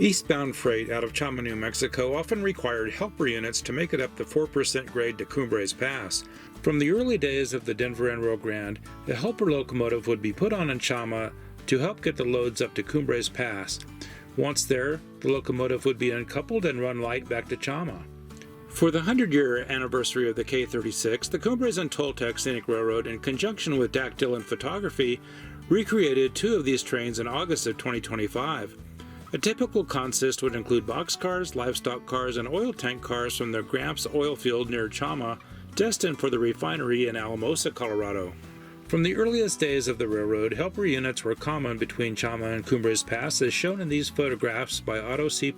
Eastbound freight out of Chama, New Mexico often required helper units to make it up the 4% grade to Cumbres Pass. From the early days of the Denver and Rio Grande, a helper locomotive would be put on in Chama to help get the loads up to Cumbres Pass. Once there, the locomotive would be uncoupled and run light back to Chama. For the 100-year anniversary of the K-36, the Cumbres and Toltec Scenic Railroad, in conjunction with Dak Dillon Photography, recreated 2 of these trains in August of 2025. A typical consist would include boxcars, livestock cars, and oil tank cars from the Gramps Oil Field near Chama, destined for the refinery in Alamosa, Colorado. From the earliest days of the railroad, helper units were common between Chama and Cumbres Pass, as shown in these photographs by Otto C.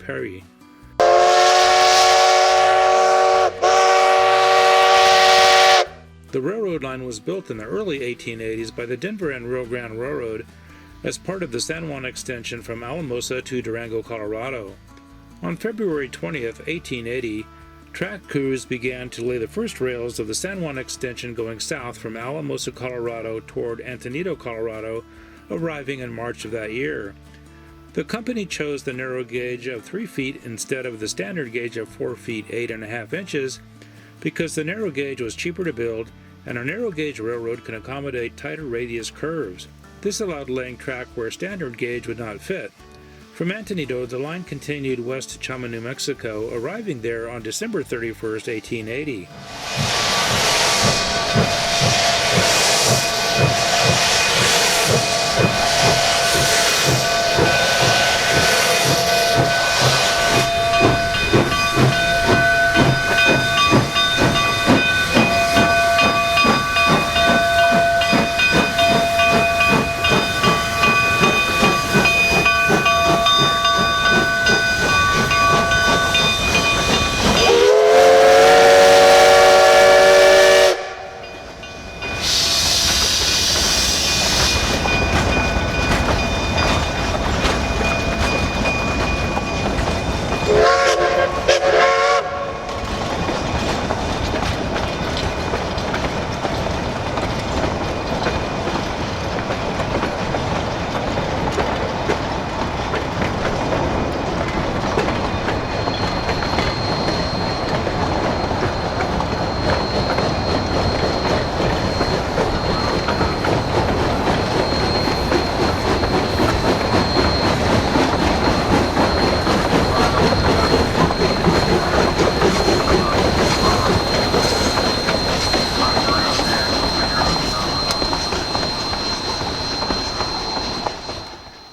The railroad line was built in the early 1880s by the Denver and Rio Grande Railroad as part of the San Juan Extension from Alamosa to Durango, Colorado. On February 20th, 1880, track crews began to lay the first rails of the San Juan Extension going south from Alamosa, Colorado toward Antonito, Colorado, arriving in March of that year. The company chose the narrow gauge of 3 feet instead of the standard gauge of 4 feet 8.5 inches because the narrow gauge was cheaper to build and a narrow gauge railroad can accommodate tighter radius curves. This allowed laying track where standard gauge would not fit. From Antonito, the line continued west to Chama, New Mexico, arriving there on December 31st, 1880.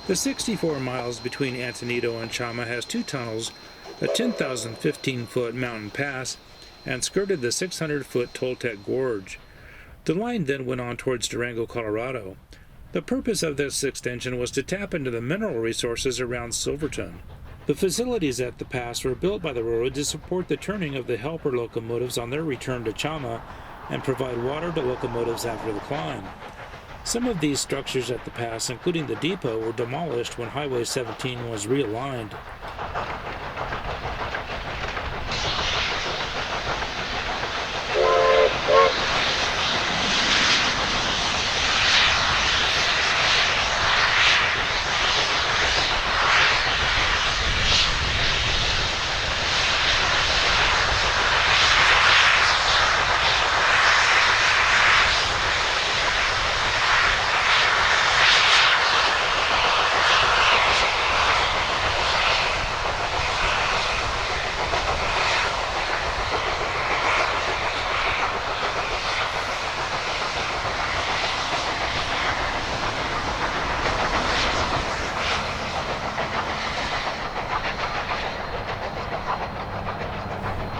The 64 miles between Antonito and Chama has 2 tunnels, a 10,015-foot mountain pass, and skirted the 600-foot Toltec Gorge. The line then went on towards Durango, Colorado. The purpose of this extension was to tap into the mineral resources around Silverton. The facilities at the pass were built by the railroad to support the turning of the helper locomotives on their return to Chama and provide water to locomotives after the climb. Some of these structures at the pass, including the depot, were demolished when Highway 17 was realigned.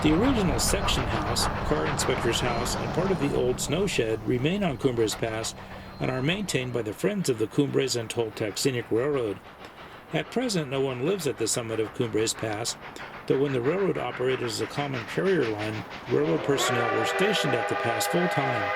The original section house, car inspector's house, and part of the old snow shed remain on Cumbres Pass and are maintained by the Friends of the Cumbres and Toltec Scenic Railroad. At present, no one lives at the summit of Cumbres Pass, though when the railroad operated as a common carrier line, railroad personnel were stationed at the pass full-time.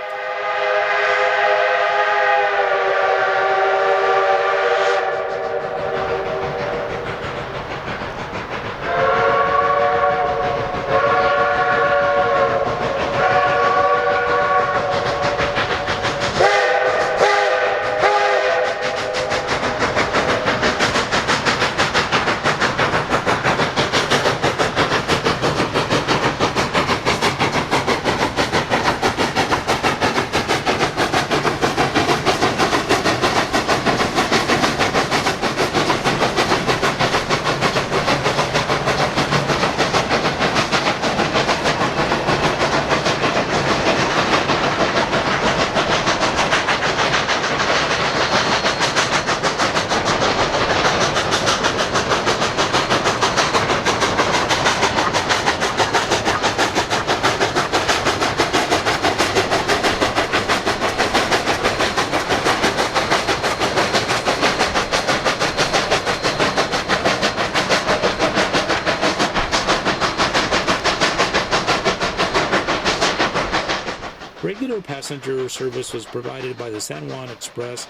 Regular passenger service was provided by the San Juan Express,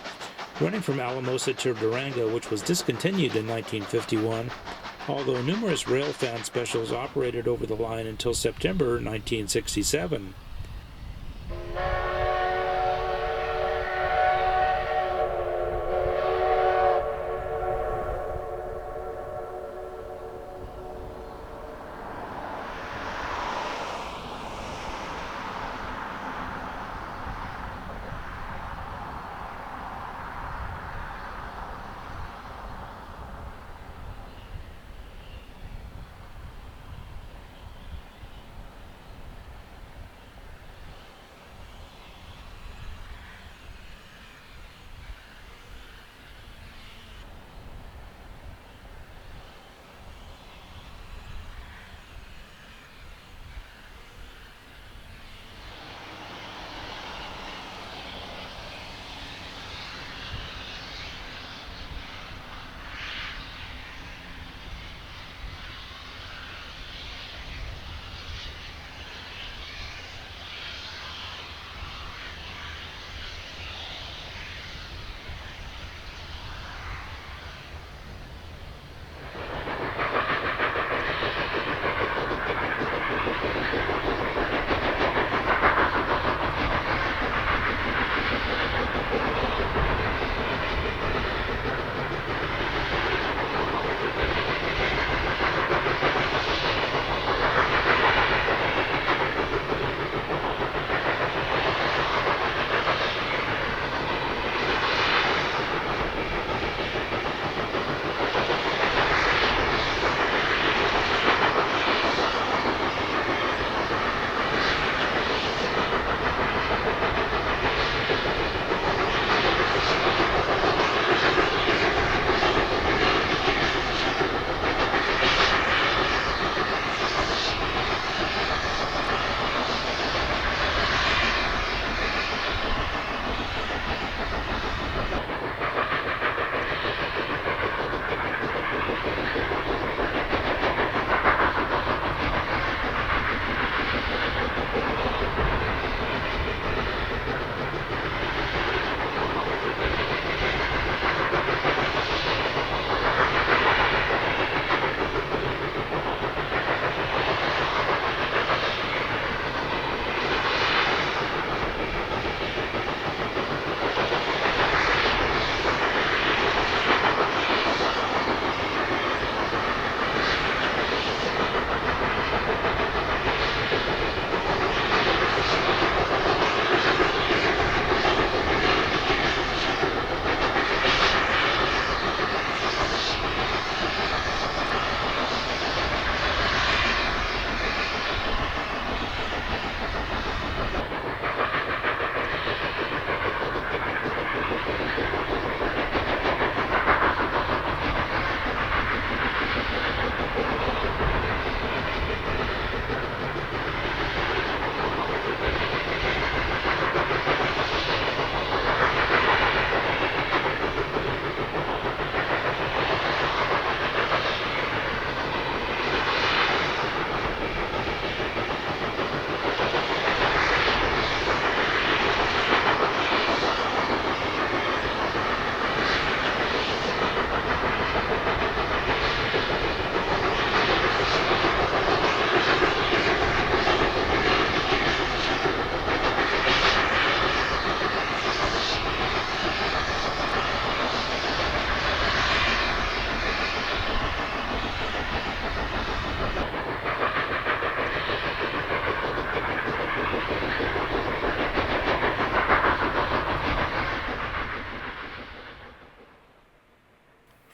running from Alamosa to Durango, which was discontinued in 1951, although numerous rail fan specials operated over the line until September 1967.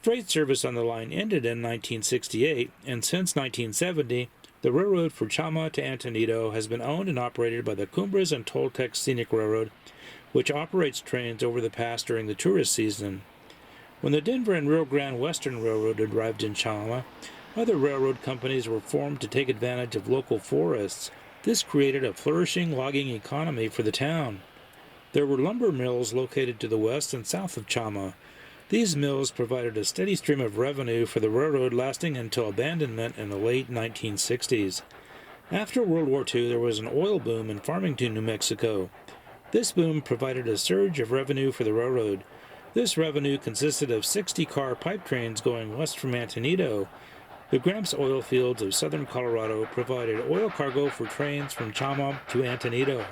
Freight service on the line ended in 1968, and since 1970, the railroad for Chama to Antonito has been owned and operated by the Cumbres and Toltec Scenic Railroad, which operates trains over the pass during the tourist season. When the Denver and Rio Grande Western Railroad arrived in Chama, other railroad companies were formed to take advantage of local forests. This created a flourishing logging economy for the town. There were lumber mills located to the west and south of Chama. These mills provided a steady stream of revenue for the railroad lasting until abandonment in the late 1960s. After World War II, there was an oil boom in Farmington, New Mexico. This boom provided a surge of revenue for the railroad. This revenue consisted of 60-car pipe trains going west from Antonito. The Gramps Oil Fields of southern Colorado provided oil cargo for trains from Chama to Antonito.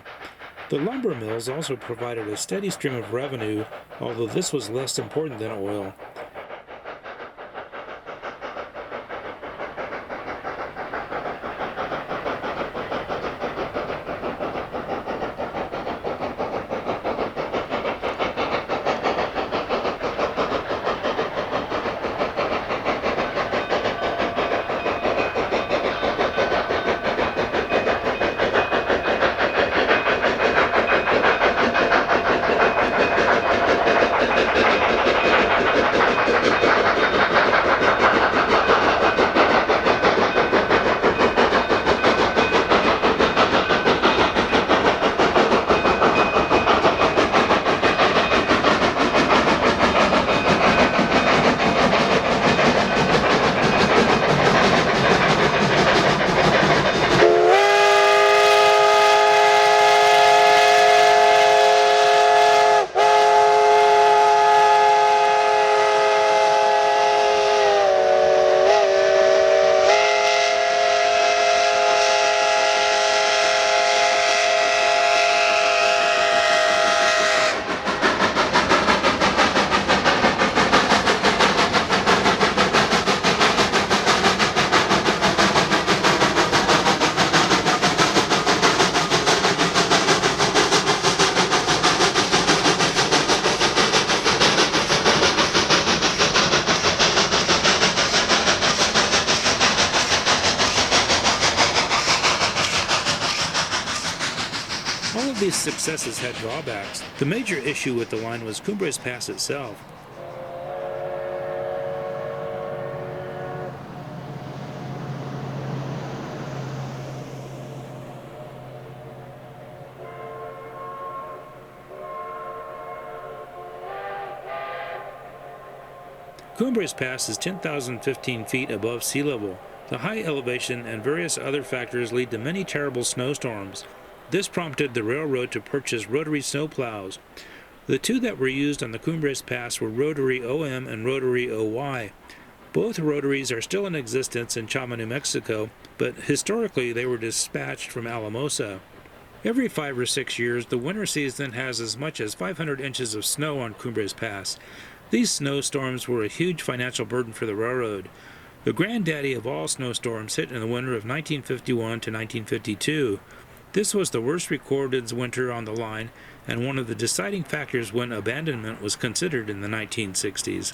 The lumber mills also provided a steady stream of revenue, although this was less important than oil. All of these successes had drawbacks. The major issue with the line was Cumbres Pass itself. Cumbres Pass is 10,015 feet above sea level. The high elevation and various other factors lead to many terrible snowstorms. This prompted the railroad to purchase rotary snowplows. The two that were used on the Cumbres Pass were rotary OM and rotary OY. Both rotaries are still in existence in Chama, New Mexico, but historically they were dispatched from Alamosa. Every 5 or 6 years, the winter season has as much as 500 inches of snow on Cumbres Pass. These snowstorms were a huge financial burden for the railroad. The granddaddy of all snowstorms hit in the winter of 1951 to 1952. This was the worst recorded winter on the line, and one of the deciding factors when abandonment was considered in the 1960s.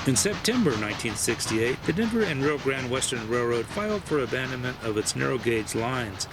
In September 1968, the Denver and Rio Grande Western Railroad filed for abandonment of its narrow gauge lines.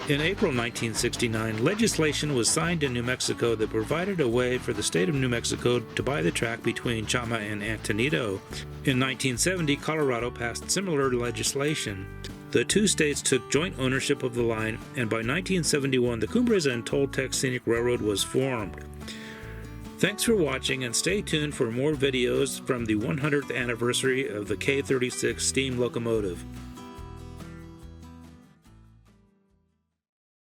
In April 1969, legislation was signed in New Mexico that provided a way for the state of New Mexico to buy the track between Chama and Antonito. In 1970, Colorado passed similar legislation. The two states took joint ownership of the line, and by 1971, the Cumbres and Toltec Scenic Railroad was formed. Thanks for watching, and stay tuned for more videos from the 100th anniversary of the K-36 steam locomotive.